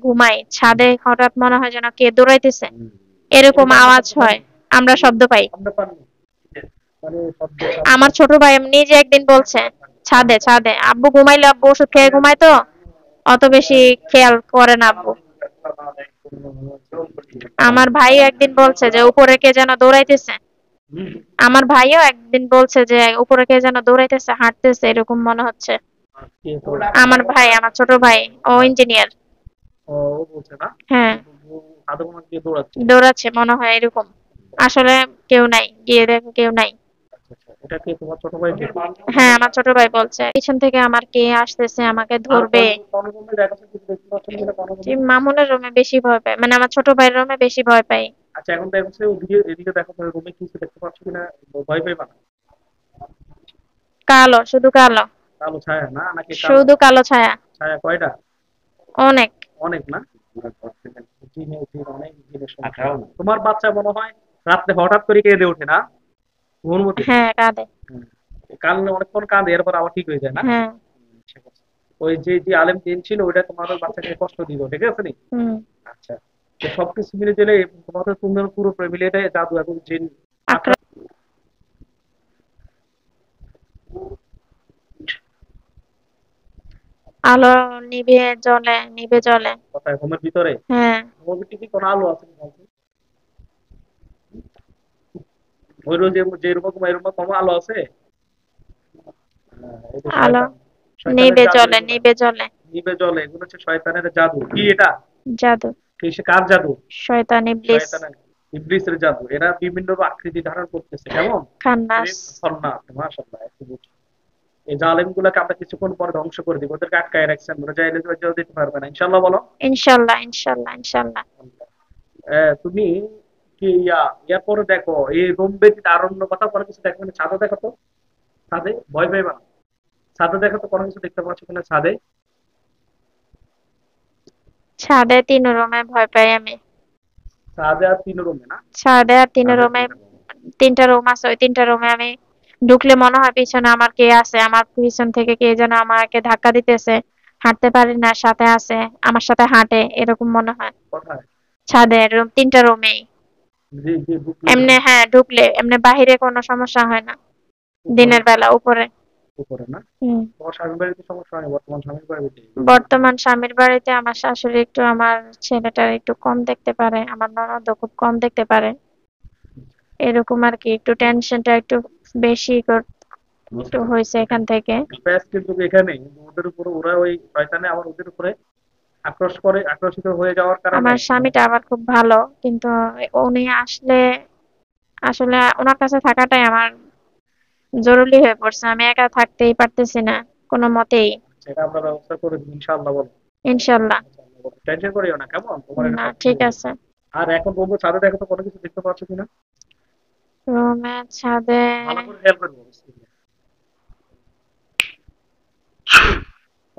ঘুমাই, ছাদে হঠাৎ মনে হয় যেন কে দৌড়াইতেছে, এরকম আওয়াজ হয়, আমরা শব্দ পাই। আমার ছোট ভাই নিজে একদিন বলছে, ছাদে ছাদে আব্বু ঘুমাইলে, আব্বু ওষুধ খেয়ে ঘুমায় তো, অত বেশি খেয়াল করে না আব্বু। আমার ভাই একদিন বলছে যে উপরে কে যেন দৌড়াইতেছে, আমার ভাইও একদিন বলছে যে উপরে কে যেন দৌড়াইতেছে, হাঁটতেছে, এরকম মনে হচ্ছে। আমার ভাই, আমার ছোট ভাই, ও ইঞ্জিনিয়ার। ও বলছে না? হ্যাঁ, আদৌ মনে হয় কে দৌড়াচ্ছে। দৌড়াচ্ছে মনে হয় এরকম। আসলে কেউ নাই, গিয়ে দেখো কেউ নাই। আচ্ছা আচ্ছা, এটা কি তোমার ছোট ভাই কে? হ্যাঁ, আমার ছোট ভাই বলছে পিছন থেকে আমার কে আসতেছে, আমাকে আর ধরবে। কোন রুমে দেখা যাচ্ছে কিছু দেখতে পাচ্ছেন কিনা কোন যে রুমে? মামুনের রুমে বেশি ভয় পাই, মানে আমার ছোট ভাইয়ের রুমে বেশি ভয় পাই। আচ্ছা, এখন দেখা যাচ্ছে ওদিকে এদিকে দেখো তো রুমে কিছু দেখতে পাচ্ছ কিনা, ভয় পাইবা না। কালো, শুধু কালো, কালো ছায়া না নাকি কালো? শুধু কালো ছায়া। ছায়া কয়টা? অনেক। অনেক না? অনেক জিনিস সমস্যা। তোমার বাচ্চা মনে হয় রাত্রে হঠাৎ করে কেঁদে ওঠে না ঘুমের মধ্যে? হ্যাঁ, কাঁদে। হুম। কাঁদলে অনেকক্ষণ কাঁদে, এরপর আবার ঠিক হয়ে যায় না? হ্যাঁ। ঠিক আছে। ওই যে যে আলেম দিন ছিল ওইটা তোমার ওই বাচ্চাকে কষ্ট দিল, ঠিক আছে নি? হুম। আচ্ছা, তো সবকিছু মিলে দিলে তোমাদের সুন্দর পুরো মিলে এটাই জাদু এবং জিন আক্রা আক্রান্ত। আলো নিভে জ্বলে, নিভে জ্বলে। কোথায়, ঘুমের ভিতরে? হ্যাঁ। ঘুমের ভিতরে কি কোনো আলো আছে বলতো? ওই রোজ যে রকম এরকম কম আলো আছে? এই যে আলো শয়তান, শয়তানের নিভে জাদু জ্বলে, এগুলা। নিভে জ্বলে। নিবে জলে, এগুলো হচ্ছে শয়তানের জাদু। কি এটা? জাদু। কি সে কার জাদু? শয়তান, ইবলিস। শয়তানের, ইবলিসের জাদু। এরা বিভিন্ন আকৃতি ধারণ করতেছে, কেমন? খান্নাস। খন্নাস, মাশাআল্লাহ, একটু বুঝি। এই জালেম গুলাকে আমরা কিছুক্ষণ পরে ধ্বংস করে দিব, ওদেরকে আটকায় রাখছেন, ওরা চাইলে কেউ দিতে পারবে না, ইনশাল্লাহ বলো। ইনশাল্লাহ, ইনশাল্লাহ, ইনশাল্লাহ। তুমি কি ইয়া পরে দেখো, এই রোম ব্যতীত আর অন্য কথা কোনো কিছু দেখবে না, ছাদে দেখো তো। ছাদে ভয় পাইবা না। ছাদে দেখো তো কোনো কিছু দেখতে পাচ্ছ কিনা ছাদে। ছাদে তিন রুমে ভয় পাই আমি। ছাদে আর তিন রুমে না? ছাদে আর তিন রুমে, তিনটা রুম আছে, ওই তিনটা রুমে আমি ঢুকলে মনে হয় পিছনে আমার কে আছে, আমার পিছন থেকে কে যেন আমাকে ধাক্কা দিতেছে, হাঁটতে পারি না, সাথে আছে, আমার সাথে হাঁটে, এরকম মনে হয়। কোথায়? ছাদের রুম, তিনটা রুমেই। যে যে ঢুকলে এমনি, হ্যাঁ, ঢুকলে এমনি, বাহিরে কোনো সমস্যা হয় না। উপরে? দিনের বেলা উপরে। উপরে না? হুম। তোমার স্বামীর বাড়িতে সমস্যা হয়নি? বর্তমান স্বামীর বাড়িতে? বর্তমান স্বামীর বাড়িতে আমার শাশুড়ি একটু, আমার ছেলেটার একটু কম দেখতে পারে, আমার ননদও খুব কম দেখতে পারে, এরকম আর কি, একটু টেনশনটা একটু বেশি একটু হয়েছে এখান থেকে। ব্যাস, কিন্তু এখানে কিন্তু ওদের উপরে ওরা ওই শয়তানে আবার ওদের উপরে আক্রোশ করে, আকর্ষিত হয়ে যাওয়ার কারণে। আমার স্বামীটা আবার খুব ভালো, কিন্তু উনি আসলে, আসলে ওনার কাছে থাকাটাই আমার জরুরি হয়ে পড়ছে, আমি একা থাকতেই পারতেছি না কোনো মতেই। সেটা আমরা ব্যবস্থা করে দিই ইনশাআল্লাহ, বলো। ইনশাল্লাহ। টেনশন করিও না, কেমন? তোমার এটা না, সব ঠিক ঠিক হয়ে যাবে। আছে। আর এখন বলবো ছাদে দেখো তো কোনো কিছু দেখতে পাচ্ছ কিনা, রুমের ছাদে ভালো করে খেয়াল করবো।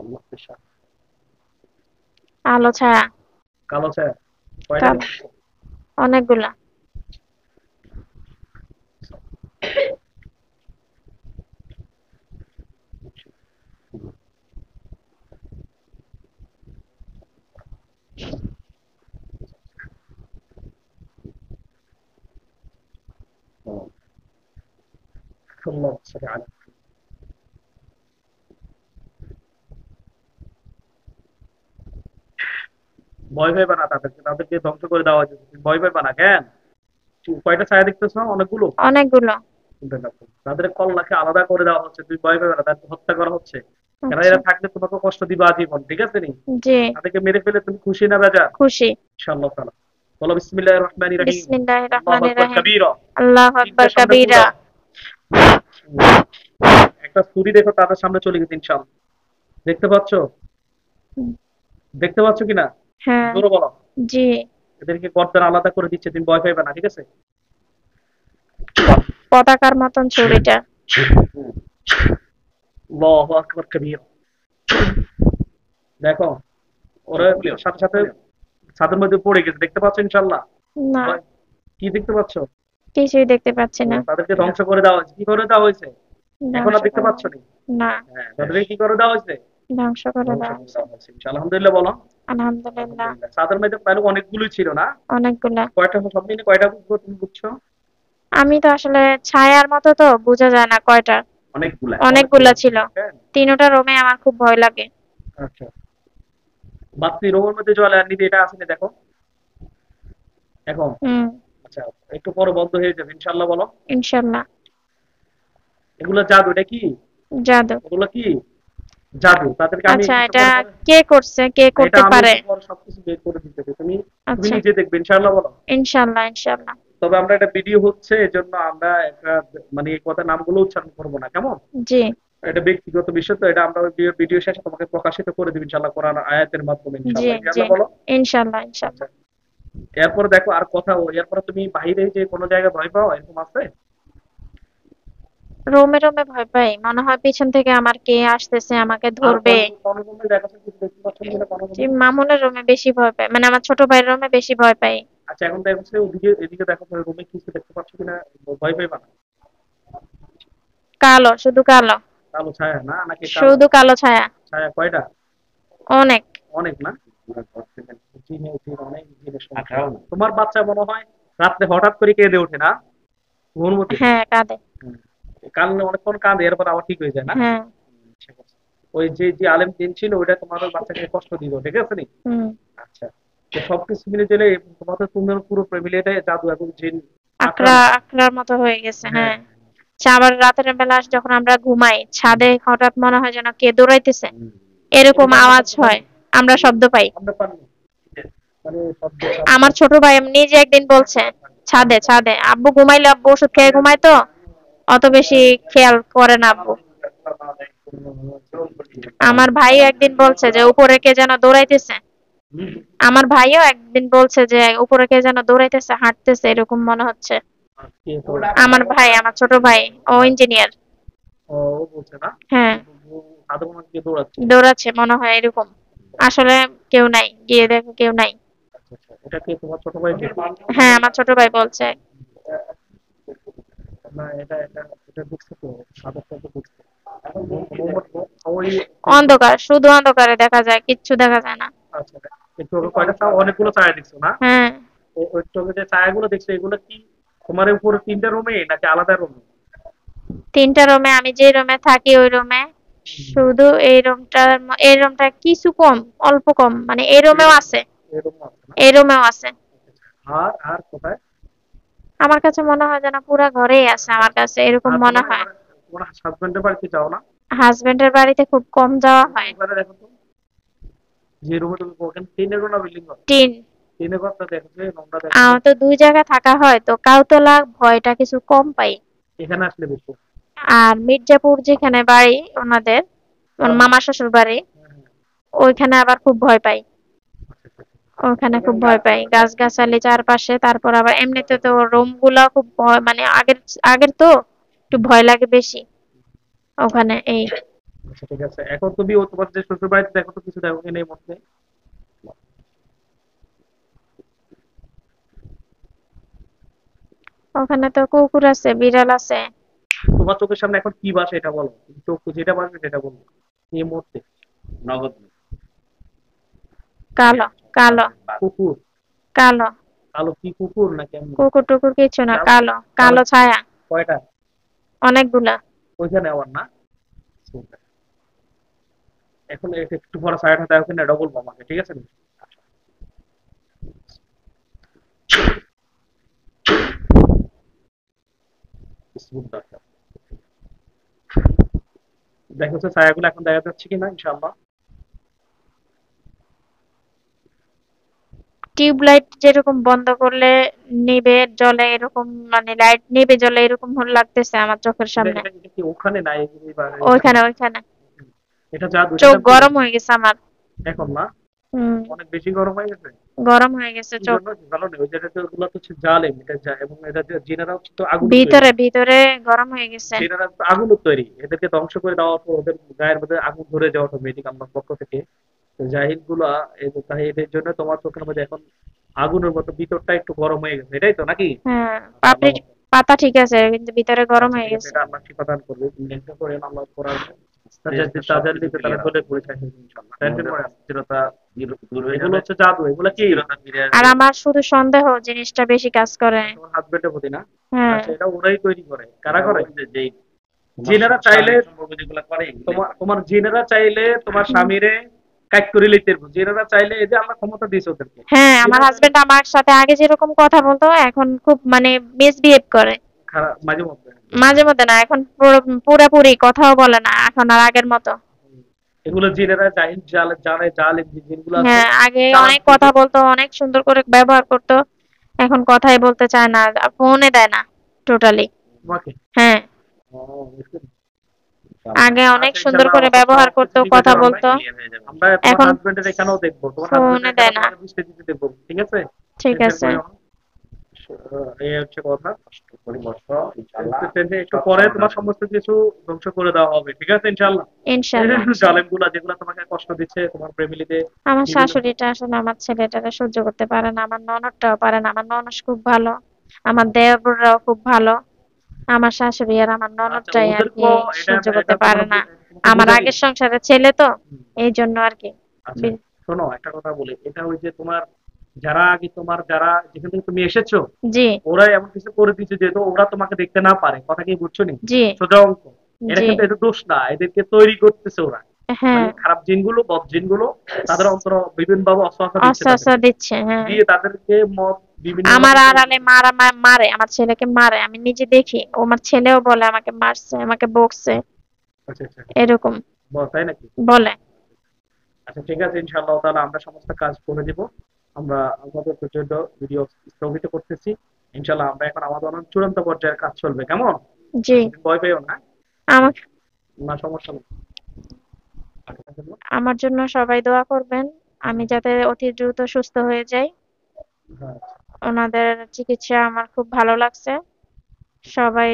আল্লাহ পেশা। আলো ছায়া। কালো ছায়া কয়টা কালো, দেখতেছো? অনেকগুলা। আল্লাহ সাল্লাল্লাহু আলাইহি। ভয় পাইবা না তাদেরকে, তাদেরকে ধ্বংস করে দেওয়া হয়েছে, তুমি ভয় পাইবা না কেন? কয়টা ছায়া দেখতেছো? অনেকগুলো। অনেকগুলো। দেখো, তাদের কল্লাকে আলাদা করে দেওয়া হচ্ছে, তুমি ভয় পাবে না, তাদেরকে হত্যা করা হচ্ছে। এরা আচ্ছা। এরা থাকলে তোমাকে কষ্ট দিবে আজীবন, ঠিক আছে নি? জি। তাদেরকে মেরে ফেলে তুমি খুশি না বেজার? খুশি। ইনশাআল্লাহ তাআলা। বলো বিসমিল্লাহির রহমানির রহিম। বিসমিল্লাহির আল্লাহু রহমানির আকবার রহিম। কাবীরা। আল্লাহু তিনটা আকবার সামনে ফুল কাবীরা। দাও। একটা ছুরি দেখো তাদের সামনে চলে গেছে ইনশাআল্লাহ। দেখতে পাচ্ছো? দেখতে পাচ্ছো কিনা? হ্যাঁ। জোরে বলো। জি। এদেরকে গর্দান আলাদা করে দিচ্ছে, তুমি ভয় পাইবে না, ঠিক আছে? পতাকার মতন ছুরিটা। আল্লাহু আকবার কাবীরা। দেখো, ওরা সাথে সাথে ছাদের মধ্যে পড়ে গেছে, দেখতে পাচ্ছ ইনশাআল্লাহ? না, কি দেখতে পাচ্ছ? কিছুই দেখতে পাচ্ছি না। তাদেরকে ধ্বংস করে দেওয়া হয়েছে। কি করে দেওয়া হয়েছে? এখন ধ্বংস আর দেখতে করা। পাচ্ছ না? না। হ্যাঁ, তাদেরকে কি করে দেওয়া হয়েছে? ধ্বংস করে ধ্বংস দেওয়া করে হয়েছে। দেওয়া হয়েছে। আলহামদুলিল্লাহ বলো। আলহামদুলিল্লাহ। আলহামদুলিল্লাহ। চাঁদের মধ্যে তাহলে অনেকগুলো ছিল না? অনেকগুলা। কয়টা, সব মিলে কয়টা বুঝবো, তুমি বুঝছো? আমি তো আসলে ছায়ার মতো তো বোঝা যায় না কয়টা। অনেকগুলা, অনেকগুলা অনেকগুলো ছিল। ছিল, হ্যাঁ। তিনোটা রুমে আমার খুব ভয় লাগে। আচ্ছা, বাতি রোমের মধ্যে জল আর নিতে এটা আসেনি দেখো এখন। হুম। আচ্ছা, একটু পরে বন্ধ হয়ে যাবে ইনশাল্লাহ, বলো। ইনশাল্লাহ। এগুলো জাদু, এটা কি? জাদু। এগুলো কি জাদু? তাদেরকে আমি আচ্ছা, একটু এটা পরে পরে কে করছে, কে এটা করতে আমি পারে? একটু পরে সবকিছু বের করে দিতেছি, তুমি তুমি আচ্ছা। নিজে দেখবে ইনশাল্লাহ, বলো। ইনশাল্লাহ, ইনশাল্লাহ। তবে আমরা এটা ভিডিও হচ্ছে, এজন্য আমরা একটা মানে এই কথা নামগুলো উচ্চারণ করবো না, কেমন? জি। এটা ব্যক্তিগত বিষয়, তো এটা আমরা ভিডিও শেষে তোমাকে প্রকাশিত করে দিব ইনশাল্লাহ, কোরআন আয়াতের মাধ্যমে জি। ইনশাল্লাহ, জি। ইনশাল্লাহ বলো। ইনশাল্লাহ, আচ্ছা, ইনশাল্লাহ। এরপরে দেখো আর কথা, এরপরে তুমি বাইরে যে কোনো জায়গায় ভয় পাও, এরকম আছে? রোমে রোমে ভয় পাই, মনে হয় পিছন থেকে আমার কে আসতেছে, আমাকে আর ধরবে। কোনো কোনো রুমে দেখা যাচ্ছে কিছু দেখতে পাচ্ছ না কোনো জি, রুমে? মামুনের রুমে বেশি ভয় পাই, মানে আমার ছোট ভাইয়ের রুমে বেশি ভয় পাই। আচ্ছা, এখন দেখো যে ওদিকে এদিকে দেখো রুমে কিছু দেখতে পাচ্ছ কিনা, ভয় পাইবা না। কালো, শুধু কালো। কালো ছায়া না নাকি কালো? শুধু কালো ছায়া। ছায়া কয়টা? অনেক। অনেক না? অনেক জিনিস সমস্যা। তোমার বাচ্চা মনে হয় রাত্রে হঠাৎ করে কেঁদে ওঠে না ঘুমের মধ্যে? হ্যাঁ, কাঁদে। হুম। কানলে অনেকক্ষণ কাঁদে, এরপর আবার ঠিক হয়ে যায় না? হ্যাঁ। ঠিক আছে। ওই যে যে আলেম দিন ছিল ওইটা তোমার ওই বাচ্চাকে কষ্ট দিল, ঠিক আছে নি? হুম। আচ্ছা, তো সবকিছু মিলে চলে তোমাদের তোমার পুরো ফ্যামিলি এটাই জাদু এবং জিন আকড়া, আক্রান্ত। আকড়ার মতো হয়ে গেছে, হ্যাঁ। হ্যাঁ। আবার রাতের বেলা যখন আমরা ঘুমাই, ছাদে হঠাৎ মনে হয় যেন কে দৌড়াইতেছে, এটা এরকম কি আমরা আওয়াজ শব্দ হয়। পাবো? আমরা শব্দ পাই। আমরা পারিনি মানে শব্দ আমার ছোট ভাই নিজে একদিন বলছে, ছাদে ছাদে আব্বু ঘুমাইলে, আব্বু ওষুধ খেয়ে ঘুমায় তো, অত বেশি খেয়াল করে না আব্বু। আমার ভাই একদিন বলছে যে উপরে কে যেন দৌড়াইতেছে। আমার ভাইও একদিন বলছে যে উপরে কে যেন দৌড়াইতেছে, হাঁটতেছে, এরকম মনে হচ্ছে। কে তো আমার ভাই, আমার ছোট ভাই, ও ইঞ্জিনিয়ার। ও ও বলছে না? হ্যাঁ। সাধু মনে হয় কে দৌড়াচ্ছে। দৌড়াচ্ছে মনে হয় এরকম। আসলে কেউ নাই, গিয়ে দেখো কেউ নাই। আচ্ছা আচ্ছা, এটা কে তোমার ছোট ভাই কে? হ্যাঁ, আমার ছোট ভাই বলছে। না, এটা এটা এটা দেখছে তো, সাদাটা তো দেখছে। ওই অন্ধকার, শুধু অন্ধকারে দেখা যায়, কিচ্ছু দেখা যায় না। আচ্ছা, একটু আগে কয়টা অনেকগুলো ছায়া দেখছো না? হ্যাঁ। ওই চোখে যে ছায়াগুলো দেখছো এগুলো কি তোমার উপরে তিনটা রুমে নাকি আলাদা রুমে? তিনটা রুমে, আমি যে রুমে থাকি ওই রুমে। শুধু এই রুমটা কিছু কম, অল্প কম, মানে এই রুমেও আছে, এরকম আছে না? এই রুমেও আছে। আর আর কোথায়? আমার কাছে মনে হয় যেন পুরা ঘরেই আছে, আমার কাছে এরকম আর মনে তোমার হয়। এবারে তোমার হাজবেন্ডের বাড়িতে যাও না? হাজবেন্ডের বাড়িতে খুব কম যাওয়া হয়। ওখানে দেখো তো, যে রুমে তুমি ওখানে টিনের ঘর না বিল্ডিং ঘর? টিন। টিনের ঘরটা দেখো যে নোংরা দেখো যে। আমার তো দুই জায়গায় থাকা হয়, তো কাউতলা ভয়টা কিছু কম পাই। এখানে আসলে বেশি। আর মির্জাপুর যেখানে বাড়ি ওনাদের, ওর মামা শ্বশুর বাড়ি, হ্যাঁ, হ্যাঁ। ওইখানে আবার খুব ভয় পাই। আচ্ছা, আচ্ছা, আচ্ছা। ওখানে খুব ভয় পাই, গাছগাছালি চারপাশে, তারপর আবার এমনিতে তো রুম গুলা খুব ভয়, মানে আগের আগের তো একটু ভয় লাগে বেশি ওখানে, এই। আচ্ছা, ঠিক আছে, এখন তুমি ও তোমার যে শ্বশুর বাড়িতে দেখো তো কিছু দেখো কিনা এই মধ্যে? ওখানে তো কুকুর আছে, বিড়াল আছে। তোমার চোখের সামনে এখন কি ভাসে এটা বলো, তুমি চোখ যেটা ভাসবে সেটা বলবো এই মুহূর্তে। নগদ কালো, কালো, কুকুর? কালো। কালো কি কুকুর না কেমন? কুকুর টুকুর কিছু না, কালো কালো, কালো কালো ছায়া। কয়টা? অনেকগুলা। ওইখানে আবার না? এখন একটু পরে সাইড হতে ওখানে ডবল বলবো আমাকে, ঠিক আছে? দেখো তো ছায়াগুলো এখন দেখা যাচ্ছে কিনা ইনশাআল্লাহ। টিউবলাইট যেরকম বন্ধ করলে নিবে জ্বলে, এরকম মানে লাইট নিবে জ্বলে এরকম লাগতেছে আমার চোখের এটা সামনে। এটা এটা কি ওখানে নাই এখানে? ওইখানে, ওইখানে। এটা জাদু, এটা চোখ জাদু। গরম হয়ে গেছে আমার। এখন না? হুম। অনেক বেশি গরম হয়ে গেছে। গরম হয়ে গেছে কি চোখ। জন্য? ভালো নেই, ওই জায়গাতে ওগুলো তো হচ্ছে জালেম, এটা এবং এটা যে জিনেরা হচ্ছে তো আগুন তৈরি। ভিতরে ভিতরে গরম হয়ে গেছে। জিনেরা তো আগুন তৈরি, এদেরকে ধ্বংস করে দেওয়া তো ওদের গায়ের মধ্যে আগুন ধরে যাওয়া অটোমেটিক আমার পক্ষ থেকে। তো জাহিদ গুলা এদের জন্য তোমার চোখের মধ্যে এখন আগুনের মতো ভিতরটা একটু গরম হয়ে গেছে, এটাই তো নাকি? হ্যাঁ। আচ্ছা, আল্লাহ। পাতা ঠিক আছে, কিন্তু ভিতরে গরম আচ্ছা, হয়ে ঠিক আছে, গেছে। এটা আল্লাহ শিফা দান করবে, মেনটেন করে আল্লাহ করার তাজাল্লিতে তারা জ্বলে পড়ে থাকে ইনশাআল্লাহ। টেনশন করে না। স্থিরতা দূর হয়ে এগুলো যাবে, হচ্ছে জাদু, এগুলো কি স্থিরতা ফিরে আর আসবে। আমার শুধু সন্দেহ জিনিসটা বেশি কাজ করে। তোমার হাজবেন্ডের প্রতি না? হ্যাঁ। আচ্ছা, এটা ওরাই তৈরি করে, কারা এটা করে? ওই যেই তোমার জিনেরা চাইলে, শারীরিক সম্পর্ক যেগুলো করে এগুলোই তোমার করে। তোমার জিনেরা চাইলে তোমার হুম। স্বামীরে কাজ করে লইতে পারবো। জিনেরা চাইলে, এই যে আল্লাহ ক্ষমতা দিয়েছে ওদেরকে। হ্যাঁ, আমার জিনেরা চাইলে হাজবেন্ড আমার সাথে আগে যেরকম কথা বলতো এখন খুব মানে মিসবিহেভ করে। খারাপ মাঝে মধ্যে। মাঝে মধ্যে না, এখন পুরোপুরি কথাও বলে না এখন আর আগের মতো। এগুলো জিনেরা জাহিন জানে, জালেম যে জিনগুলো আছে, হ্যাঁ, আগে চালাক অনেক কথা জিন, বলতো, অনেক সুন্দর করে ব্যবহার করতো, এখন কথাই বলতে চায় না, ফোনে দেয় না টোটালি। তোমাকে। হ্যাঁ, ও, বুঝতে ইনশাআল্লাহ আগে অনেক আচ্ছা, সুন্দর ইনশাআল্লাহ করে ব্যবহার করতো, সবকিছু ঠিক হয়ে কথা যাবে। বলতো, ক্লিয়ার হয়ে যাবে আমরা ইনশাআল্লাহ। তোমার এখন হাজবেন্ডের এখানেও দেখবো, তোমার হাজবেন্ডের ফোনে এখানেও দেয় না। তোমাকে বৃষ্টি দিতে দেখবো, ঠিক আছে? ঠিক টেনশন আছে। করিও না। এই হচ্ছে কথা। কষ্ট করে বসো, ইনশাআল্লাহ একটু সব পরে সমাধান তোমার হয়ে যাবে। সমস্ত কিছু ধ্বংস করে দেওয়া হবে, ঠিক আছে ইনশাআল্লাহ। এই ইনশাল্লাহ, ইনশাল্লাহ। জালেম গুলা যেগুলা তোমাকে কষ্ট দিচ্ছে তোমার ফ্যামিলিতে, আমার বিভিন্ন, শাশুড়িটা আসলে আমার ছেলেটাকে সহ্য করতে পারে না, আমার ননদটাও পারে না। আমার ননদ খুব ভালো, আমার দেবররাও খুব ভালো। আমার শাশুড়ি আর আমার আচ্ছা ননদটাই আর কি ওদেরকেও এটা সহ্য এটা করতে তোমরা পারে না। তোমাকে আমার বুঝাই আগের দিবে। সংসারে ছেলে তো, হুম। এই জন্য আর কি। আচ্ছা, বি- শোনো একটা কথা বলি, এটা ওই যে তোমার যারা আগে, তোমার যারা যেখান থেকে তুমি এসেছো, জি, ওরাই এমন কিছু করে দিচ্ছে যেহেতু ওরা তোমাকে দেখতে না পারে, কথা কি বুঝছো নি? জি, সোজা অঙ্ক। এটা জি। কিন্তু এটা দোষ না, এদেরকে তৈরি করতেছে ওরা। হ্যাঁ, মানে খারাপ জিনগুলো, বদ জিনগুলো তাদের অন্তর বিভিন্ন ভাবে অস্ত্র দিচ্ছে আশ্বাস তাদেরকে, দিচ্ছে। হ্যাঁ, দিয়ে তাদেরকে মদ বিভিন্ন আমার ভাবে তৈরি আড়ালে করতেছে। মারে, আমার ছেলেকে মারে, আমি নিজে দেখি। ও আমার ছেলেও বলে আমাকে মারছে, আমাকে বকছে, আচ্ছা আচ্ছা, এরকম তাই নাকি? বলে। আচ্ছা ঠিক আছে, ইনশাআল্লাহ তাহলে আমরা সমস্ত কাজ করে দিব। আমরা আমাদের পর্যন্ত ভিডিও স্থগিত করতেছি। ইনশাআল্লাহ আমরা এখন আমাদের অনেক চূড়ান্ত পর্যায়ের কাজ চলবে, কেমন? জি। তুমি ভয় পেও না। আমার না, সমস্যা নেই। আচ্ছা, আমার জন্য সবাই দোয়া করবেন, আমি যাতে অতি দ্রুত সুস্থ হয়ে যাই। হ্যাঁ, ওনাদের চিকিৎসা আমার খুব ভালো লাগছে। সবাই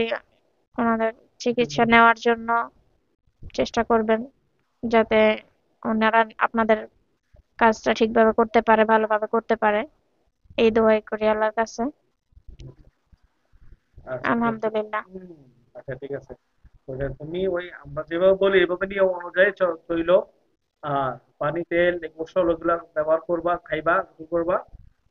ওনাদের চিকিৎসা নেওয়ার জন্য চেষ্টা করবেন, যাতে ওনারা আপনাদের কাজটা ঠিকভাবে করতে পারে, ভালোভাবে করতে পারে। এই দোয়াই করি আল্লাহর কাছে। আচ্ছা, আলহামদুলিল্লাহ। হুম, আচ্ছা ঠিক আছে। ওটা তুমি ওই আমরা যেভাবে বলি এভাবে নিয়ম অনুযায়ী চইলো। আর পানি, তেল, গোসল ওগুলা ব্যবহার করবা, খাইবা, গোসল করবা।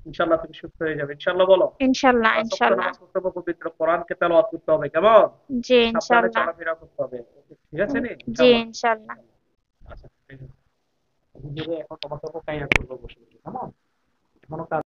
ইনশাআল্লাহ তুমি সুস্থ হয়ে যাবে, ইনশাআল্লাহ বলো। ইনশাল্লাহ, 5 ওয়াক্ত ইনশাল্লাহ। নামাজ পড়তে হবে, পবিত্র কোরআনকে তেলাওয়াত করতে হবে, কেমন? জি, সাবধানে ইনশাল্লাহ। চলাফেরা করতে হবে, ঠিক আছে নি জি, ইনশাআল্লাহ। ইনশাল্লাহ। আচ্ছা ঠিক আছে। এখন তোমাকে কাইয়া করবো বসে বসে, কেমন? এখনো কাজ